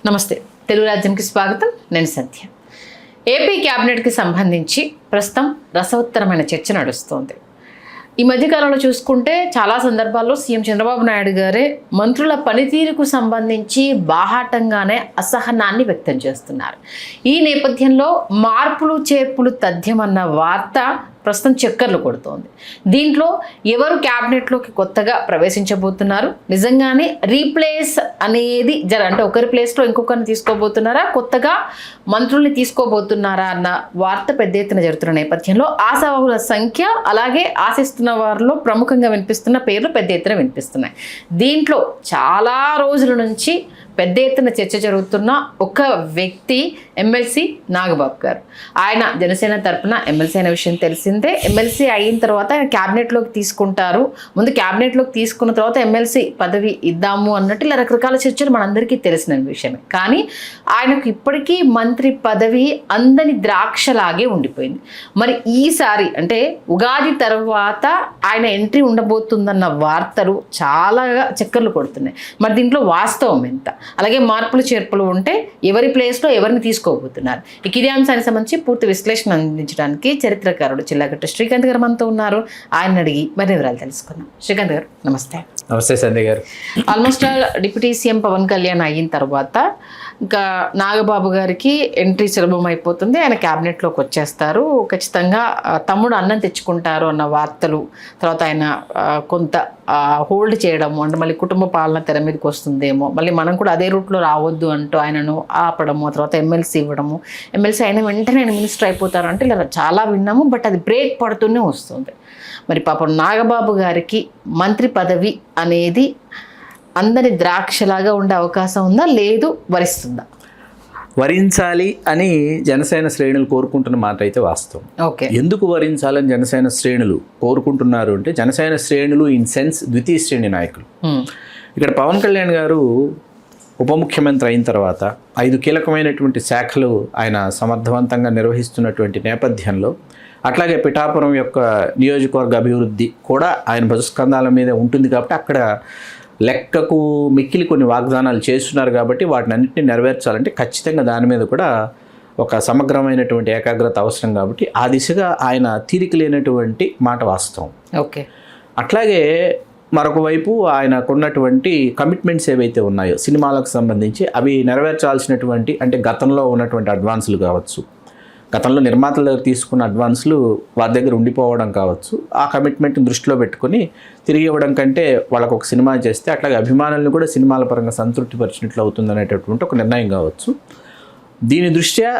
నమస్తే, తెలుగు రాజ్యంకి స్వాగతం. నేను సత్య. ఏపీ క్యాబినెట్కి సంబంధించి ప్రస్తుతం రసవత్తరమైన చర్చ నడుస్తోంది. ఈ మధ్యకాలంలో చూసుకుంటే చాలా సందర్భాల్లో సీఎం చంద్రబాబు నాయుడు గారే మంత్రుల పనితీరుకు సంబంధించి బాహాటంగానే అసహనాన్ని వ్యక్తం చేస్తున్నారు. ఈ నేపథ్యంలో మార్పులు చేర్పులు తథ్యమన్న వార్త ప్రస్తుతం చక్కర్లు కొడుతోంది. దీంట్లో ఎవరు క్యాబినెట్లోకి కొత్తగా ప్రవేశించబోతున్నారు, నిజంగానే రీప్లేస్ అనేది అంటే ఒకరి ప్లేస్లో ఇంకొకరిని తీసుకోబోతున్నారా, కొత్తగా మంత్రుల్ని తీసుకోబోతున్నారా అన్న వార్త పెద్ద ఎత్తున జరుగుతున్న నేపథ్యంలో ఆశావాహుల సంఖ్య, అలాగే ఆశిస్తున్న వారిలో ప్రముఖంగా వినిపిస్తున్న పేర్లు పెద్ద ఎత్తున వినిపిస్తున్నాయి. దీంట్లో చాలా రోజుల నుంచి పెద్ద ఎత్తున చర్చ జరుగుతున్న ఒక వ్యక్తి ఎమ్మెల్సీ నాగబాబు గారు. ఆయన జనసేన తరఫున ఎమ్మెల్సీ అనే విషయం తెలిసిందే. ఎమ్మెల్సీ అయిన తర్వాత ఆయన క్యాబినెట్లోకి తీసుకుంటారు, ముందు క్యాబినెట్లోకి తీసుకున్న తర్వాత ఎమ్మెల్సీ పదవి ఇద్దాము అన్నట్టు ఇలా రకరకాల చర్చలు మనందరికీ తెలిసిన విషయమే. కానీ ఆయనకు ఇప్పటికీ మంత్రి పదవి అందని ద్రాక్షలాగే ఉండిపోయింది. మరి ఈసారి అంటే ఉగాది తర్వాత ఆయన ఎంట్రీ ఉండబోతుందన్న వార్తలు చాలా చక్కర్లు కొడుతున్నాయి. మరి దీంట్లో వాస్తవం ఎంత, అలాగే మార్పులు చేర్పులు ఉంటే ఎవరి ప్లేస్లో ఎవరిని తీసుకోబోతున్నారు, ఇదే అంశానికి సంబంధించి పూర్తి విశ్లేషణ అందించడానికి చరిత్రకారుడు చిల్లాగట్ట శ్రీకాంత్ గారు మనతో ఉన్నారు. ఆయన అడిగి మరిన్ని వివరాలు తెలుసుకుందాం. శ్రీకాంత్ గారు నమస్తే. నమస్తే సంధ్య గారు. Almost deputy CM Pavan Kalyan అయిన తర్వాత ఇంకా నాగబాబు గారికి ఎంట్రీ సులభం అయిపోతుంది. ఆయన క్యాబినెట్లోకి వచ్చేస్తారు. ఖచ్చితంగా తమ్ముడు అన్నం తెచ్చుకుంటారు అన్న వార్తలు, తర్వాత ఆయన కొంత హోల్డ్ చేయడము, అంటే మళ్ళీ కుటుంబ పాలన తెర మీదకి వస్తుందేమో, మళ్ళీ మనం కూడా అదే రూట్లో రావద్దు అంటూ ఆయనను ఆపడము, తర్వాత ఎమ్మెల్సీ ఇవ్వడము, ఎమ్మెల్సీ అయిన వెంటనే ఆయన మినిస్టర్ అయిపోతారు అంటే ఇలా చాలా విన్నాము. బట్ అది బ్రేక్ పడుతూనే వస్తుంది. మరి పాపం నాగబాబు గారికి మంత్రి పదవి అనేది అందరి ద్రాక్షలాగా ఉండే అవకాశం ఉందా, లేదు వరిస్తుందా? వరించాలి అని జనసేన శ్రేణులు కోరుకుంటున్న మాట అయితే వాస్తవం. ఓకే, ఎందుకు వరించాలని జనసేన శ్రేణులు కోరుకుంటున్నారు అంటే, జనసేన శ్రేణులు ఇన్ సెన్స్ ద్వితీయ శ్రేణి నాయకులు. ఇక్కడ పవన్ కళ్యాణ్ గారు ఉప ముఖ్యమంత్రి అయిన తర్వాత 5 కీలకమైనటువంటి శాఖలు ఆయన సమర్థవంతంగా నిర్వహిస్తున్నటువంటి నేపథ్యంలో, అట్లాగే పిఠాపురం యొక్క నియోజకవర్గ అభివృద్ధి కూడా ఆయన భుజస్కంధాల మీద ఉంటుంది కాబట్టి అక్కడ లెక్కకు మిక్కిలి కొన్ని వాగ్దానాలు చేస్తున్నారు. కాబట్టి వాటిని అన్నింటినీ నెరవేర్చాలంటే ఖచ్చితంగా దాని మీద కూడా ఒక సమగ్రమైనటువంటి ఏకాగ్రత అవసరం. కాబట్టి ఆ దిశగా ఆయన తీరిక లేనటువంటి మాట వాస్తవం. ఓకే, అట్లాగే మరొక వైపు ఆయనకున్నటువంటి కమిట్మెంట్స్ ఏవైతే ఉన్నాయో సినిమాలకు సంబంధించి అవి నెరవేర్చాల్సినటువంటి, అంటే గతంలో ఉన్నటువంటి అడ్వాన్సులు కావచ్చు, గతంలో నిర్మాతల దగ్గర తీసుకున్న అడ్వాన్సులు వారి దగ్గర ఉండిపోవడం కావచ్చు, ఆ కమిట్మెంట్ని దృష్టిలో పెట్టుకొని తిరిగి ఇవ్వడం కంటే వాళ్ళకు ఒక సినిమా చేస్తే అట్లాగే అభిమానులను కూడా సినిమాల పరంగా సంతృప్తిపరిచినట్లు అవుతుంది అనేటటువంటి ఒక నిర్ణయం కావచ్చు. దీని దృష్ట్యా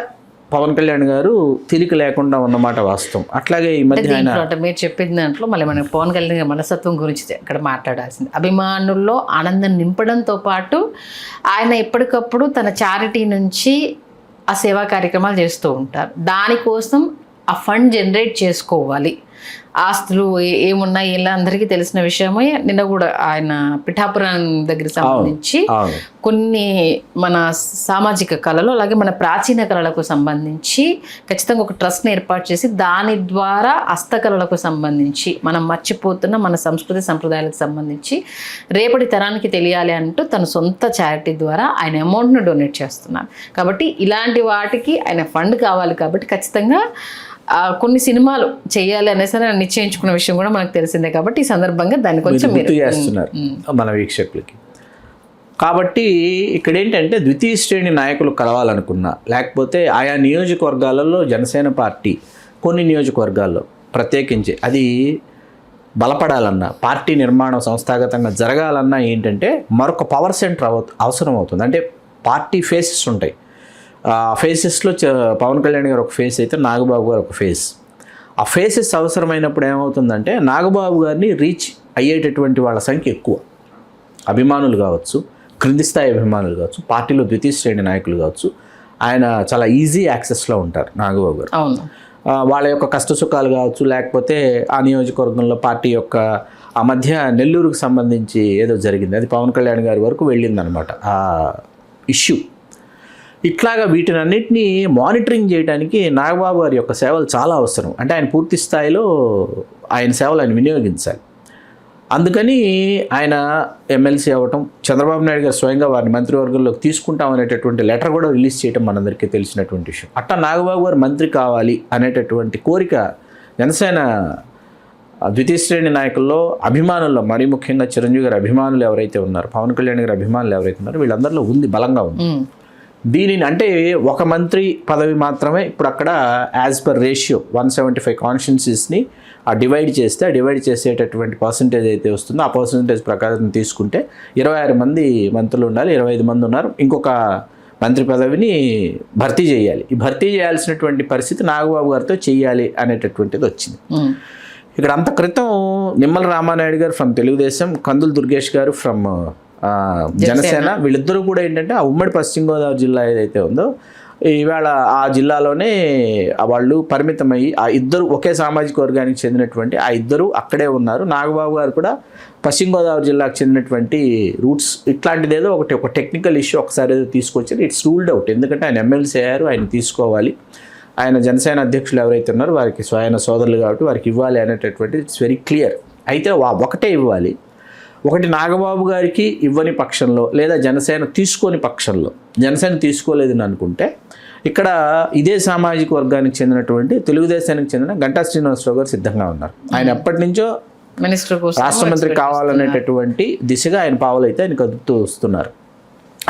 పవన్ కళ్యాణ్ గారు తిరిగి లేకుండా ఉన్నమాట వాస్తవం. అట్లాగే ఈ మధ్య ఆయన మీరు చెప్పిన దాంట్లో మళ్ళీ మనం పవన్ కళ్యాణ్ గారి మనస్తత్వం గురించి ఇక్కడ మాట్లాడాల్సింది. అభిమానుల్లో ఆనందం నింపడంతో పాటు ఆయన ఎప్పటికప్పుడు తన చారిటీ నుంచి ఆ సేవా కార్యక్రమాలు చేస్తూ ఉంటారు. దానికోసం ఆ ఫండ్ జనరేట్ చేసుకోవాలి. ఆస్తులు ఏమున్నాయి ఇలా అందరికీ తెలిసిన విషయమే. నిన్న కూడా ఆయన పిఠాపురం దగ్గర సంబంధించి కొన్ని మన సామాజిక కళలు, అలాగే మన ప్రాచీన కళలకు సంబంధించి ఖచ్చితంగా ఒక ట్రస్ట్ని ఏర్పాటు చేసి దాని ద్వారా హస్తకళలకు సంబంధించి మనం మర్చిపోతున్న మన సంస్కృతి సంప్రదాయాలకు సంబంధించి రేపటి తరానికి తెలియాలి అంటూ తన సొంత చారిటీ ద్వారా ఆయన అమౌంట్ను డొనేట్ చేస్తున్నారు. కాబట్టి ఇలాంటి వాటికి ఆయన ఫండ్ కావాలి. కాబట్టి ఖచ్చితంగా కొన్ని సినిమాలు చేయాలి అనేసి నిశ్చయించుకున్న విషయం కూడా మనకు తెలిసిందే. కాబట్టి ఈ సందర్భంగా దాన్ని కొంచెం గుర్తు చేస్తున్నారు మన వీక్షకులకి. కాబట్టి ఇక్కడ ఏంటంటే ద్వితీయ శ్రేణి నాయకులు కలవాలనుకున్నా, లేకపోతే ఆయా నియోజకవర్గాలలో జనసేన పార్టీ కొన్ని నియోజకవర్గాల్లో ప్రత్యేకించి అది బలపడాలన్నా, పార్టీ నిర్మాణం సంస్థాగతంగా జరగాలన్నా ఏంటంటే మరొక పవర్ సెంటర్ అవసరం అవుతుంది. అంటే పార్టీ ఫేసెస్ ఉంటాయి. ఫేసెస్లో పవన్ కళ్యాణ్ గారు ఒక ఫేస్ అయితే నాగబాబు గారు ఒక ఫేస్. ఆ ఫేసెస్ అవసరమైనప్పుడు ఏమవుతుందంటే నాగబాబు గారిని రీచ్ అయ్యేటటువంటి వాళ్ళ సంఖ్య ఎక్కువ. అభిమానులు కావచ్చు, క్రింది స్థాయి అభిమానులు కావచ్చు, పార్టీలో ద్వితీయ శ్రేణి నాయకులు కావచ్చు, ఆయన చాలా ఈజీ యాక్సెస్లో ఉంటారు నాగబాబు గారు. వాళ్ళ యొక్క కష్ట సుఖాలు కావచ్చు, లేకపోతే ఆ నియోజకవర్గంలో పార్టీ యొక్క ఆ మధ్య నెల్లూరుకు సంబంధించి ఏదో జరిగింది, అది పవన్ కళ్యాణ్ గారి వరకు వెళ్ళిందనమాట ఆ ఇష్యూ. ఇట్లాగా వీటినన్నింటినీ మానిటరింగ్ చేయడానికి నాగబాబు గారి యొక్క సేవలు చాలా అవసరం. అంటే ఆయన పూర్తి స్థాయిలో ఆయన సేవలు ఆయన వినియోగించాలి. అందుకని ఆయన ఎమ్మెల్సీ అవ్వటం, చంద్రబాబు నాయుడు గారు స్వయంగా వారిని మంత్రివర్గంలోకి తీసుకుంటాం అనేటటువంటి లెటర్ కూడా రిలీజ్ చేయడం మనందరికీ తెలిసినటువంటి విషయం. అట్టా నాగబాబు గారు మంత్రి కావాలి అనేటటువంటి కోరిక జనసేన ద్వితీయ శ్రేణి నాయకుల్లో, అభిమానుల్లో, మరీ ముఖ్యంగా చిరంజీవి గారి అభిమానులు ఎవరైతే ఉన్నారో, పవన్ కళ్యాణ్ గారి అభిమానులు ఎవరైతే ఉన్నారో వీళ్ళందరిలో ఉంది, బలంగా ఉంది. దీనిని అంటే ఒక మంత్రి పదవి మాత్రమే ఇప్పుడు అక్కడ యాజ్ పర్ రేషియో 175 కాన్స్టిట్యున్సీస్ని డివైడ్ చేసేటటువంటి పర్సంటేజ్ అయితే వస్తుందో ఆ పర్సంటేజ్ ప్రకారం తీసుకుంటే 26 మంది మంత్రులు ఉండాలి, 25 మంది ఉన్నారు. ఇంకొక మంత్రి పదవిని భర్తీ చేయాలి. ఈ భర్తీ చేయాల్సినటువంటి పరిస్థితి నాగబాబు గారితో చేయాలి అనేటటువంటిది వచ్చింది. ఇక్కడ అంత క్రితం నిమ్మల రామానాయుడు గారు ఫ్రమ్ తెలుగుదేశం, కందులు దుర్గేష్ గారు ఫ్రమ్ జనసేన, వీళ్ళిద్దరూ కూడా ఏంటంటే ఆ ఉమ్మడి పశ్చిమ గోదావరి జిల్లా ఏదైతే ఉందో ఈవేళ ఆ జిల్లాలోనే వాళ్ళు పరిమితమయ్యి ఆ ఇద్దరు ఒకే సామాజిక వర్గానికి చెందినటువంటి ఆ ఇద్దరు అక్కడే ఉన్నారు. నాగబాబు గారు కూడా పశ్చిమ గోదావరి జిల్లాకు చెందినటువంటి రూట్స్, ఇట్లాంటిది ఏదో ఒక టెక్నికల్ ఇష్యూ ఒకసారి ఏదో తీసుకొచ్చారు. It's ruled out. ఎందుకంటే ఆయన ఎమ్మెల్సీ అయ్యారు, ఆయన తీసుకోవాలి. ఆయన జనసేన అధ్యక్షులు ఎవరైతే ఉన్నారో వారికి స్వయం సోదరులు కాబట్టి వారికి ఇవ్వాలి అనేటటువంటి ఇట్స్ వెరీ క్లియర్. అయితే ఒకటే ఇవ్వాలి. ఒకటి నాగబాబు గారికి ఇవ్వని పక్షంలో లేదా జనసేన తీసుకోని పక్షంలో, జనసేన తీసుకోలేదని అనుకుంటే ఇక్కడ ఇదే సామాజిక వర్గానికి చెందినటువంటి తెలుగుదేశానికి చెందిన గంటా శ్రీనివాసరావు గారు సిద్ధంగా ఉన్నారు. ఆయన ఎప్పటి నుంచో రాష్ట్ర మంత్రి కావాలనేటటువంటి దిశగా ఆయన పావులు అయితే ఆయన కదుపుతూ వస్తున్నారు.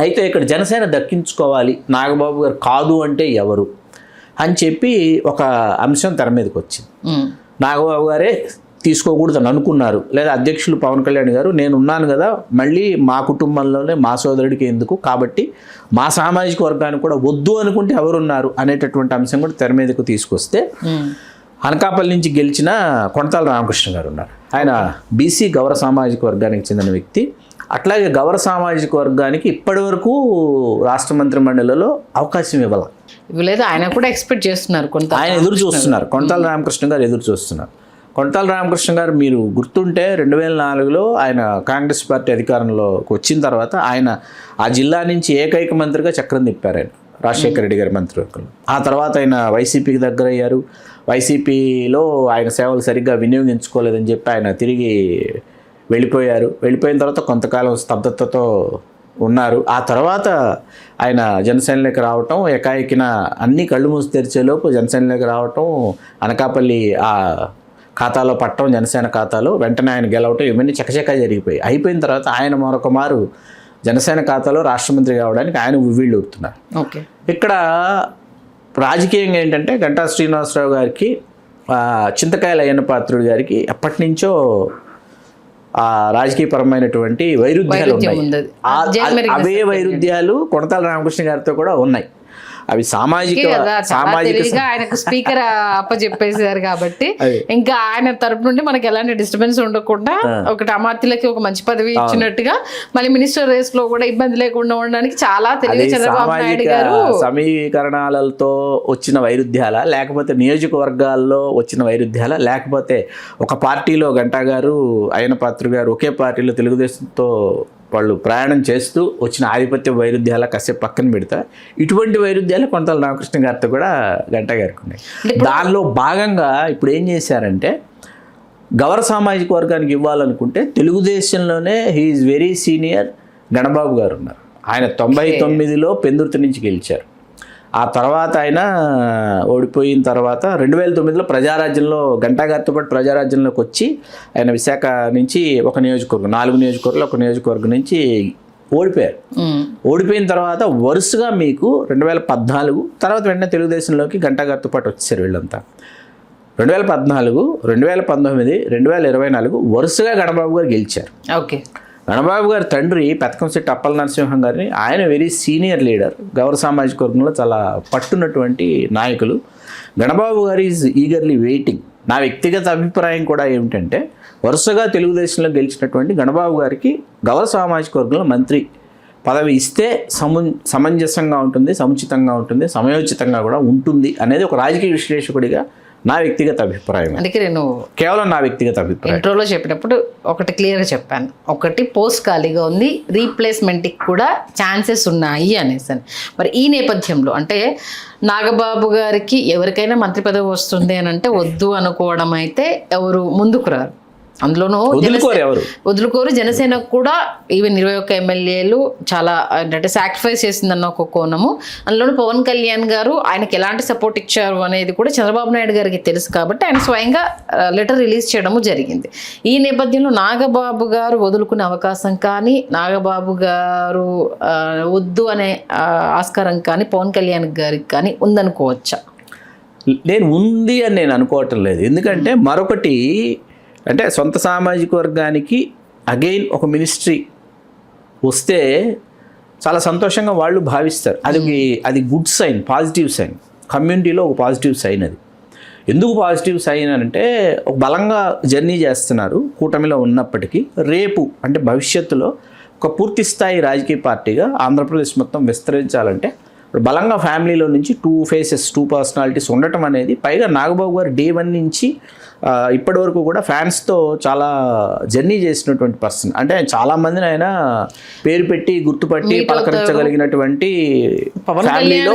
అయితే ఇక్కడ జనసేన దక్కించుకోవాలి, నాగబాబు గారు కాదు అంటే ఎవరు అని చెప్పి ఒక అంశం తెర మీదకి వచ్చింది. నాగబాబు గారే తీసుకోకూడదని అనుకున్నారు, లేదా అధ్యక్షులు పవన్ కళ్యాణ్ గారు నేను ఉన్నాను కదా, మళ్ళీ మా కుటుంబంలోనే మా సోదరుడికి ఎందుకు, కాబట్టి మా సామాజిక వర్గానికి కూడా వద్దు అనుకుంటే ఎవరున్నారు అనేటటువంటి అంశం కూడా తెర మీదకు తీసుకొస్తే అనకాపల్లి నుంచి గెలిచిన కొనతాల రామకృష్ణ గారు ఉన్నారు. ఆయన బీసీ గౌర సామాజిక వర్గానికి చెందిన వ్యక్తి. అట్లాగే గౌర సామాజిక వర్గానికి ఇప్పటి వరకు రాష్ట్ర మంత్రి మండలిలో అవకాశం ఇవ్వలేదు. ఆయన కూడా ఎక్స్పెక్ట్ చేస్తున్నారు, ఆయన ఎదురు చూస్తున్నారు. కొనతాల రామకృష్ణ గారు ఎదురు చూస్తున్నారు. కొనతాల రామకృష్ణ గారు మీరు గుర్తుంటే 2004లో ఆయన కాంగ్రెస్ పార్టీ అధికారంలోకి వచ్చిన తర్వాత ఆయన ఆ జిల్లా నుంచి ఏకైక మంత్రిగా చక్రం తిప్పారు ఆయన, రాజశేఖర రెడ్డి గారి మంత్రివర్గంలో. ఆ తర్వాత ఆయన వైసీపీకి దగ్గర అయ్యారు. వైసీపీలో ఆయన సేవలు సరిగ్గా వినియోగించుకోలేదని చెప్పి ఆయన తిరిగి వెళ్ళిపోయారు. వెళ్ళిపోయిన తర్వాత కొంతకాలం స్తబ్దతతో ఉన్నారు. ఆ తర్వాత ఆయన జనసేనలోకి రావటం, ఏకాఏకిన అన్ని కళ్ళు మూసి తెరిచేలోపు జనసేనలోకి రావటం, అనకాపల్లి ఆ ఖాతాలో పట్టడం, జనసేన ఖాతాలో వెంటనే ఆయన గెలవటం, ఇవన్నీ చకచకా జరిగిపోయి అయిపోయిన తర్వాత ఆయన మరొక మారు జనసేన ఖాతాలో రాష్ట్ర మంత్రి కావడానికి ఆయన వీళ్ళు ఊరుతున్నారు. ఇక్కడ రాజకీయంగా ఏంటంటే గంటా శ్రీనివాసరావు గారికి, చింతకాయల అయ్యన్న పాత్రుడు గారికి ఎప్పటి నుంచో రాజకీయపరమైనటువంటి వైరుధ్యాలు ఉన్నాయి. అవే వైరుధ్యాలు కొనతాల రామకృష్ణ గారితో కూడా ఉన్నాయి. అవి సామాజిక ఆయనకు స్పీకర్ అప్పచెప్పేసారు కాబట్టి ఇంకా ఆయన తరపు నుండి మనకి ఎలాంటి డిస్టర్బెన్స్ ఉండకుండా ఒకటి అమాత్యులకి ఒక మంచి పదవి ఇచ్చినట్టుగా మళ్ళీ మినిస్టర్ రేస్ లో కూడా ఇబ్బంది లేకుండా ఉండడానికి చాలా తెలివి చంద్రబాబు నాయుడు గారు సమీకరణాలతో వచ్చిన వైరుధ్యాల, లేకపోతే నియోజకవర్గాల్లో వచ్చిన వైరుధ్యాల, లేకపోతే ఒక పార్టీలో గంటా గారు అయ్యన్న పాత్రుడు గారు ఒకే పార్టీలో తెలుగుదేశంతో వాళ్ళు ప్రయాణం చేస్తూ వచ్చిన ఆధిపత్య వైరుధ్యాల కాసేపు పక్కన పెడతా ఇటువంటి వైరుధ్యాలు కొనతాల రామకృష్ణ గారితో కూడా గంటా గారికి ఉన్నాయి. దానిలో భాగంగా ఇప్పుడు ఏం చేశారంటే గౌర సామాజిక వర్గానికి ఇవ్వాలనుకుంటే తెలుగుదేశంలోనే హీఈస్ వెరీ సీనియర్ గణబాబు గారు ఉన్నారు. ఆయన 99లో పెందుర్తి నుంచి గెలిచారు. ఆ తర్వాత ఆయన ఓడిపోయిన తర్వాత 2009లో ప్రజారాజ్యంలో గంటా గారితో పాటు ప్రజారాజ్యంలోకి వచ్చి ఆయన విశాఖ నుంచి ఒక నియోజకవర్గం, 4 నియోజకవర్గాలు ఒక నియోజకవర్గం నుంచి ఓడిపోయారు. ఓడిపోయిన తర్వాత వరుసగా మీకు 2014 తర్వాత వెంటనే తెలుగుదేశంలోకి గంటా గారితో పాటు వచ్చారు వీళ్ళంతా. 2014, 2019, 2024 వరుసగా గణబాబు గారు గెలిచారు. గణబాబు గారి తండ్రి పెతకంశెట్టి అప్పల నరసింహం గారిని, ఆయన వెరీ సీనియర్ లీడర్, గౌర సామాజిక వర్గంలో చాలా పట్టున్నటువంటి నాయకులు. గణబాబు గారు ఈజ్ ఈగర్లీ వెయిటింగ్. నా వ్యక్తిగత అభిప్రాయం కూడా ఏమిటంటే వరుసగా తెలుగుదేశంలో గెలిచినటువంటి గణబాబు గారికి గౌర సామాజిక వర్గంలో మంత్రి పదవి ఇస్తే సమంజసంగా ఉంటుంది, సముచితంగా ఉంటుంది, సమయోచితంగా కూడా ఉంటుంది అనేది ఒక రాజకీయ విశ్లేషకుడిగా నా వ్యక్తిగత అభిప్రాయం. అందుకే నేను కేవలం నా వ్యక్తిగత అభిప్రాయం. ఇంట్రోలో చెప్పినప్పుడు ఒకటి క్లియర్గా చెప్పాను, ఒకటి పోస్ట్ ఖాళీగా ఉంది, రీప్లేస్మెంట్కి కూడా ఛాన్సెస్ ఉన్నాయి అనేసి. మరి ఈ నేపథ్యంలో అంటే నాగబాబు గారికి ఎవరికైనా మంత్రి పదవి వస్తుంది అని అంటే వద్దు అనుకోవడం అయితే ఎవరు ముందుకు రారు. అందులోనూ వదులుకోరు ఎవరు. వదులుకోరు. జనసేనకు కూడా ఈవెన్ 21 ఎమ్మెల్యేలు చాలా అంటే సాక్రిఫైస్ చేసిందన్న ఒక కోణము. అందులోనూ పవన్ కళ్యాణ్ గారు ఆయనకి ఎలాంటి సపోర్ట్ ఇచ్చారు అనేది కూడా చంద్రబాబు నాయుడు గారికి తెలుసు కాబట్టి ఆయన స్వయంగా లెటర్ రిలీజ్ చేయడము జరిగింది. ఈ నేపథ్యంలో నాగబాబు గారు వదులుకునే అవకాశం కానీ, నాగబాబు గారు వద్దు అనే ఆస్కారం కానీ పవన్ కళ్యాణ్ గారికి కానీ ఉందనుకోవచ్చా? నేను ఉంది అని నేను అనుకోవటం లేదు. ఎందుకంటే మరొకటి అంటే సొంత సామాజిక వర్గానికి అగైన్ ఒక మినిస్ట్రీ వస్తే చాలా సంతోషంగా వాళ్ళు భావిస్తారు. అది గుడ్ సైన్, పాజిటివ్ సైన్, కమ్యూనిటీలో ఒక పాజిటివ్ సైన్. అది ఎందుకు పాజిటివ్ సైన్ అంటే ఒక బలంగా జర్నీ చేస్తున్నారు కూటమిలో ఉన్నప్పటికీ. రేపు అంటే భవిష్యత్తులో ఒక పూర్తి స్థాయి రాజకీయ పార్టీగా ఆంధ్రప్రదేశ్ మొత్తం విస్తరించాలంటే బలంగా ఫ్యామిలీలో నుంచి 2 ఫేసెస్, 2 పర్సనాలిటీస్ ఉండటం అనేది, పైగా నాగబాబు గారు డే 1 నుంచి ఇప్పటి వరకు కూడా ఫ్యాన్స్తో చాలా జర్నీ చేసినటువంటి పర్సన్. అంటే చాలామందిని ఆయన పేరు పెట్టి గుర్తుపట్టి పలకరించగలిగినటువంటి ఫ్యామిలీలో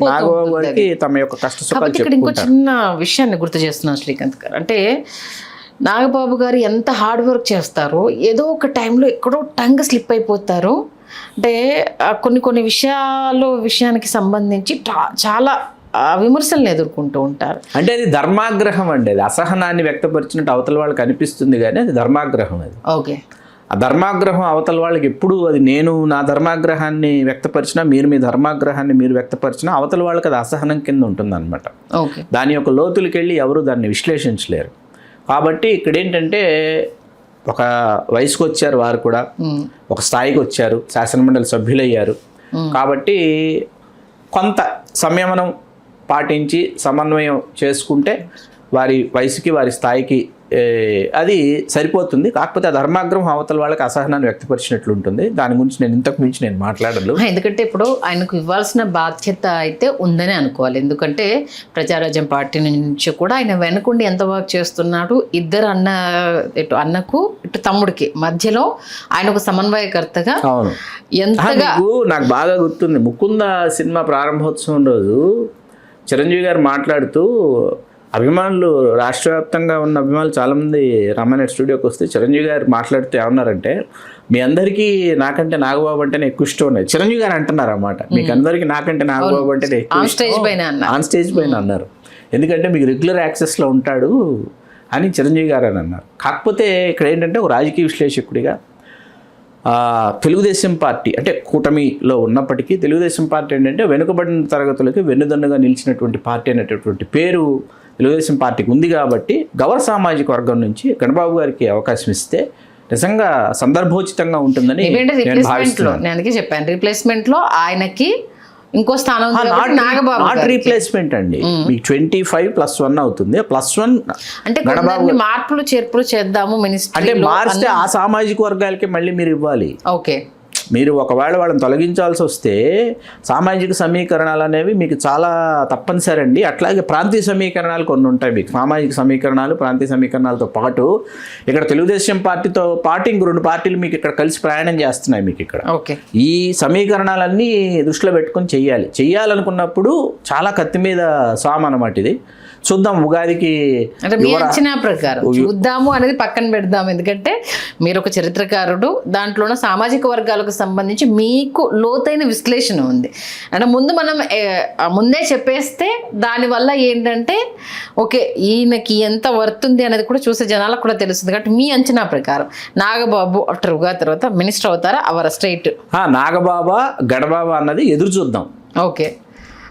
నాగబాబు గారికి తమ యొక్క కష్ట సుఖాలు చెప్పుకుంటారు. ఇంకో చిన్న విషయాన్ని గుర్తు చేస్తున్నాను శ్రీకాంత్ గారు. అంటే నాగబాబు గారు ఎంత హార్డ్ వర్క్ చేస్తారో ఏదో ఒక టైంలో ఎక్కడో టంగ్ స్లిప్ అయిపోతారు. అంటే కొన్ని విషయానికి సంబంధించి చాలా విమర్శలను ఎదుర్కొంటూ ఉంటారు. అంటే అది ధర్మాగ్రహం అండి. అది అసహనాన్ని వ్యక్తపరిచినట్టు అవతల వాళ్ళకి అనిపిస్తుంది కానీ అది ధర్మాగ్రహం. అది ఓకే. ఆ ధర్మాగ్రహం అవతల వాళ్ళకి ఎప్పుడు అది నేను నా ధర్మాగ్రహాన్ని వ్యక్తపరిచినా, మీరు మీ ధర్మాగ్రహాన్ని మీరు వ్యక్తపరిచినా అవతల వాళ్ళకి అది అసహనం కింద ఉంటుందన్నమాట. ఓకే. దాని యొక్క లోతులకి వెళ్ళి ఎవరు దాన్ని విశ్లేషించలేరు. కాబట్టి ఇక్కడ ఏంటంటే ఒక వయసుకు వచ్చారు వారు కూడా, ఒక స్థాయికి వచ్చారు, శాసనమండలి సభ్యులయ్యారు. కాబట్టి కొంత సంయమనం పాటించి సమన్వయం చేసుకుంటే వారి వయసుకి వారి స్థాయికి అది సరిపోతుంది. కాకపోతే ఆ ధర్మాగ్రహం అవతల వాళ్ళకి అసహనాన్ని వ్యక్తపరిచినట్లు ఉంటుంది. దాని గురించి నేను ఇంతకు మించి నేను మాట్లాడను. ఎందుకంటే ఇప్పుడు ఆయనకు ఇవ్వాల్సిన బాధ్యత అయితే ఉందని అనుకోవాలి. ఎందుకంటే ప్రజారాజ్యం పార్టీ నుంచి కూడా ఆయన వెనకుండి ఎంత వర్క్ చేస్తున్నాడు. ఇద్దరు అన్నకు ఇటు తమ్ముడికి మధ్యలో ఆయన ఒక సమన్వయకర్తగా. అవును. ఎంతగా నాకు బాగా గుర్తుంది, ముకుంద సినిమా ప్రారంభోత్సవం రోజు చిరంజీవి గారు మాట్లాడుతూ అభిమానులు రాష్ట్ర వ్యాప్తంగా ఉన్న అభిమానులు చాలామంది రామానాయుడు స్టూడియోకి వస్తే చిరంజీవి గారు మాట్లాడుతూ ఏమన్నారంటే, మీ అందరికీ నాకంటే నాగబాబు అంటేనే ఎక్కువ ఇష్టం ఉన్నాయి. చిరంజీవి గారు అంటున్నారు అన్నమాట, మీకు అందరికీ నాకంటే నాగబాబు అంటేనే ఎక్కువ ఆన్ స్టేజ్ పైన అన్నారు. ఎందుకంటే మీకు రెగ్యులర్ యాక్సెస్లో ఉంటాడు అని చిరంజీవి గారు అని అన్నారు. కాకపోతే ఇక్కడ ఏంటంటే ఒక రాజకీయ విశ్లేషకుడిగా తెలుగుదేశం పార్టీ అంటే కూటమిలో ఉన్నప్పటికీ తెలుగుదేశం పార్టీ ఏంటంటే వెనుకబడిన తరగతులకి వెన్నుదన్నుగా నిలిచినటువంటి పార్టీ అనేటటువంటి పేరు తెలుగుదేశం పార్టీకి ఉంది. కాబట్టి గౌర సామాజిక వర్గం నుంచి గణబాబు గారికి అవకాశం ఇస్తే నిజంగా సందర్భోచితంగా ఉంటుందని నేను భావిస్తున్నాను. నేను అందుకే చెప్పాను, రీప్లేస్మెంట్లో ఆయనకి ఇంకో స్థానం నాట్ రీప్లేస్మెంట్ అండి. మీకు 25+1 అవుతుంది. +1 అంటే మార్పులు చేర్పులు చేద్దాము మినిస్టర్ అంటే మారిస్తే ఆ సామాజిక వర్గాలకి మళ్ళీ మీరు ఇవ్వాలి. ఓకే. మీరు ఒకవేళ వాళ్ళని తొలగించాల్సి వస్తే సామాజిక సమీకరణాలు అనేవి మీకు చాలా తప్పనిసరి అండి. అట్లాగే ప్రాంతీయ సమీకరణాలు కొన్ని ఉంటాయి. మీకు సామాజిక సమీకరణాలు, ప్రాంతీయ సమీకరణాలతో పాటు ఇక్కడ తెలుగుదేశం పార్టీతో పాటు ఇంక 2 పార్టీలు మీకు ఇక్కడ కలిసి ప్రయాణం చేస్తున్నాయి. మీకు ఇక్కడ ఈ సమీకరణాలన్నీ దృష్టిలో పెట్టుకొని చెయ్యాలనుకున్నప్పుడు చాలా కత్తి మీద సామ్ అన్నమాట. ఇది చూద్దాం. ఉగాదికి అంచనా ప్రకారం చూద్దాము అనేది పక్కన పెడదాం. ఎందుకంటే మీరు ఒక చరిత్రకారుడు, దాంట్లోనే సామాజిక వర్గాలకు సంబంధించి మీకు లోతైన విశ్లేషణ ఉంది. అంటే మనం ముందే చెప్పేస్తే దానివల్ల ఏంటంటే ఓకే ఈయనకి ఎంత వర్తుంది అనేది కూడా చూసే జనాలకు కూడా తెలుస్తుంది. కాబట్టి మీ అంచనా ప్రకారం నాగబాబు ఆఫ్టర్ ఉగాది తర్వాత మినిస్టర్ అవుతారా అవర్ స్టేట్? నాగబాబా గడబాబా అన్నది ఎదురు చూద్దాం. ఓకే.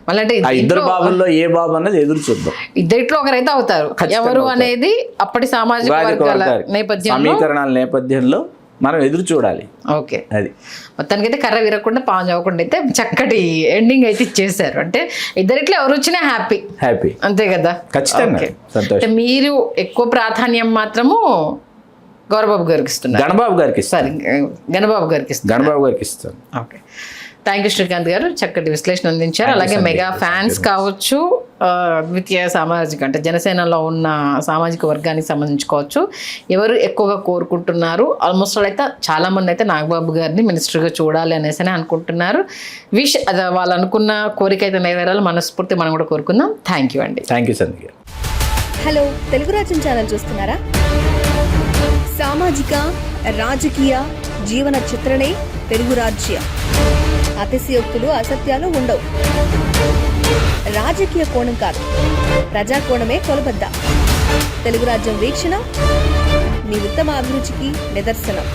మళ్ళీ ఇద్దరు బాబుల్లో ఏ బాబు అన్నది ఎదురు చూద్దాం. ఇద్దరిలో ఒకరైతే అవుతారు. ఎవరు అనేది అప్పటి సామాజిక వర్గాల సమీకరణాల నేపథ్యంలో మనం ఎదురు చూడాలి. ఓకే. అది మొత్తానికైతే కర్ర విరగకుండా పాంజ్ అవ్వకుండా అయితే చక్కటి ఎండింగ్ అయితే ఇచ్చేసారు. అంటే ఇద్దరిట్లో ఎవరు వచ్చినా హ్యాపీ అంతే కదా. ఖచ్చితంగా. అంటే మీరు ఎక్కువ ప్రాధాన్యం మాత్రము గౌరబాబు గారికి ఇస్తున్నారు. గణబాబు గారికి ఇస్తారు. గణబాబు గారికి ఇస్తారు. ఓకే. థ్యాంక్ యూ శ్రీకాంత్ గారు, చక్కటి విశ్లేషణ అందించారు. అలాగే మెగా ఫ్యాన్స్ కావచ్చు, ద్వితీయ సామాజిక అంటే జనసేనలో ఉన్న సామాజిక వర్గానికి సంబంధించి కావచ్చు, ఎవరు ఎక్కువగా కోరుకుంటున్నారు? ఆల్మోస్ట్ అయితే చాలామంది అయితే నాగబాబు గారిని మినిస్టర్గా చూడాలి అనేసి అనుకుంటున్నారు. వాళ్ళు అనుకున్న కోరిక అయితే నెరవేరాలి మనస్ఫూర్తి మనం కూడా కోరుకుందాం. థ్యాంక్ యూ అండి. థ్యాంక్ యూ సంధ్య గారు. హలో, తెలుగు రాజ్యం ఛానల్ చూస్తున్నారా? సామాజిక, రాజకీయ, జీవన చిత్రణే తెలుగు రాజ్యం. అతిశయోక్తులు, అసత్యాలు ఉండవు. రాజకీయ కోణం కాదు, ప్రజా కోణమే కొలబద్ద. తెలుగు రాజ్యం వీక్షణ మీ ఉత్తమ అభిరుచికి నిదర్శనం.